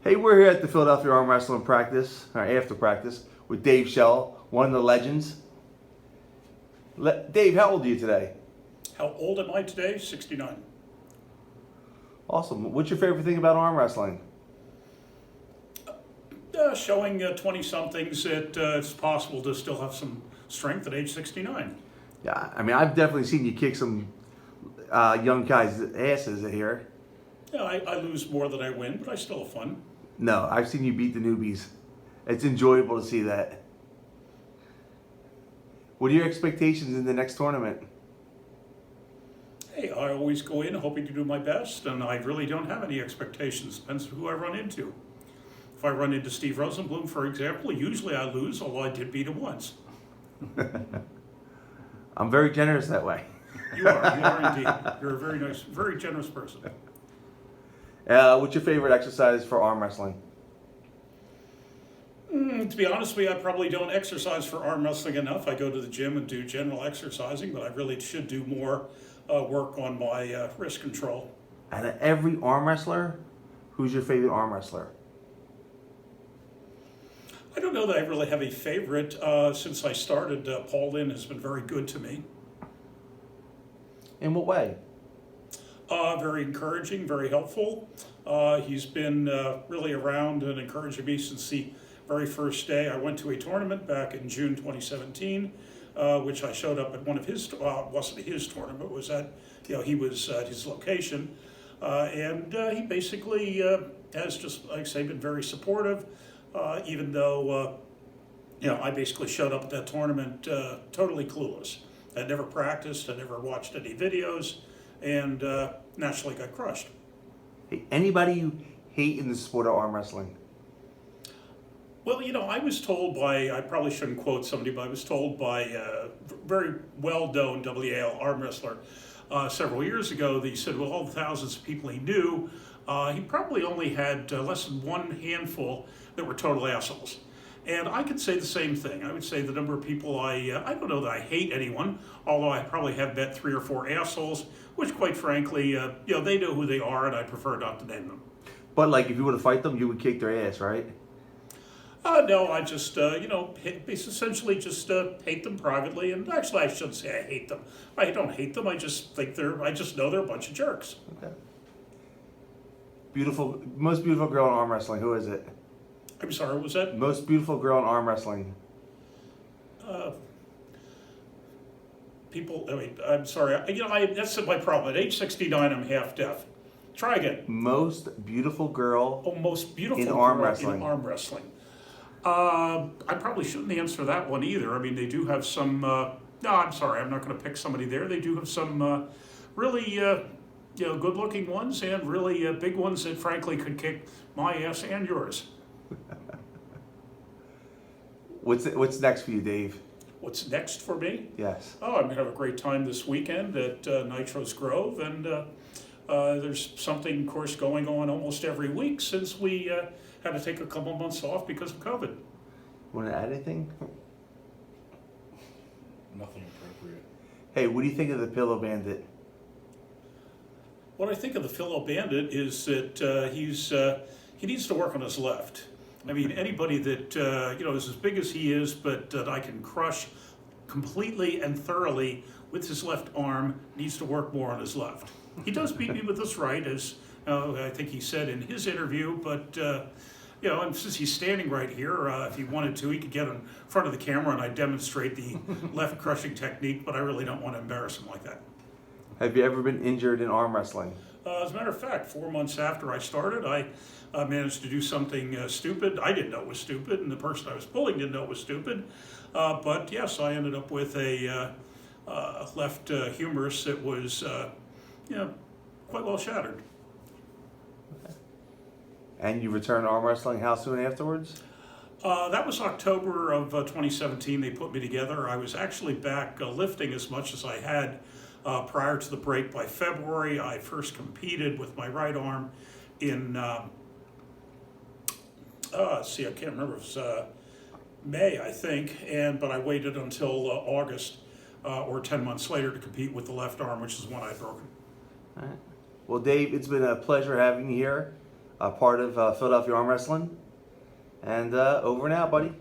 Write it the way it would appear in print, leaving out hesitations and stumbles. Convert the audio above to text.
Hey, we're here at the Philadelphia Arm Wrestling practice, or after practice, with Dave Shell, one of the legends. Dave, how old are you today? How old am I today? 69. Awesome. What's your favorite thing about arm wrestling? Showing 20-somethings that it's possible to still have some strength at age 69. Yeah, I mean, I've definitely seen you kick some young guys' asses here. Yeah, I lose more than I win, but I still have fun. No, I've seen you beat the newbies. It's enjoyable to see that. What are your expectations in the next tournament? Hey, I always go in hoping to do my best, and I really don't have any expectations. Depends who I run into. If I run into Steve Rosenblum, for example, usually I lose, although I did beat him once. I'm very generous that way. You are indeed. You're a very nice, very generous person. What's your favorite exercise for arm wrestling? To be honest with you, I probably don't exercise for arm wrestling enough. I go to the gym and do general exercising, but I really should do more work on my wrist control. Out of every arm wrestler, who's your favorite arm wrestler? I don't know that I really have a favorite. Since I started, Paul Lynn has been very good to me. In what way? Very encouraging, very helpful. He's been really around and encouraging me since the very first day. I went to a tournament back in June 2017, which I showed up at one of his, it wasn't his tournament, it was at, he was at his location. And he basically has just, like I say, been very supportive, even though, I basically showed up at that tournament totally clueless. I'd never practiced, I never watched any videos, and naturally got crushed. Hey, anybody you hate in the sport of arm wrestling? Well, I was told by, I probably shouldn't quote somebody, but I was told by a very well-known WAL arm wrestler several years ago that he said, well, all the thousands of people he knew, he probably only had less than one handful that were total assholes. And I could say the same thing. I would say the number of people I don't know that I hate anyone, although I probably have met 3 or 4 assholes, which quite frankly, they know who they are and I prefer not to name them. But like, if you were to fight them, you would kick their ass, right? No, I just, essentially just hate them privately. And actually, I shouldn't say I hate them. I don't hate them. I just know they're a bunch of jerks. Okay. Most beautiful girl in arm wrestling, who is it? I'm sorry, what was that? Most beautiful girl in arm wrestling. I'm sorry. That's my problem. At age 69, I'm half deaf. Try again. Most beautiful girl Most beautiful in girl arm wrestling. in arm wrestling. I probably shouldn't answer that one either. I mean, they do have some. No, I'm sorry. I'm not going to pick somebody there. They do have some really, good-looking ones and really big ones that, frankly, could kick my ass and yours. What's next for you, Dave? What's next for me? Yes. Oh, I'm going to have a great time this weekend at Nitro's Grove, and there's something, of course, going on almost every week since we had to take a couple months off because of COVID. Want to add anything? Nothing appropriate. Hey, what do you think of the Pillow Bandit? What I think of the Philo Bandit is that he needs to work on his left. I mean, anybody that is as big as he is, but that I can crush completely and thoroughly with his left arm needs to work more on his left. He does beat me with his right, as I think he said in his interview, but and since he's standing right here, if he wanted to, he could get in front of the camera and I demonstrate the left crushing technique, but I really don't want to embarrass him like that. Have you ever been injured in arm wrestling? As a matter of fact, 4 months after I started, I managed to do something stupid. I didn't know it was stupid, and the person I was pulling didn't know it was stupid. But yes, I ended up with a left humerus that was, quite well shattered. And you returned to arm wrestling how soon afterwards? That was October of 2017. They put me together. I was actually back lifting as much as I had prior to the break. By February, I first competed with my right arm in, I can't remember, it was May, I think, but I waited until August or 10 months later to compete with the left arm, which is one I'd broken. All right. Well, Dave, it's been a pleasure having you here. part of Philadelphia Arm Wrestling. And over and out, buddy.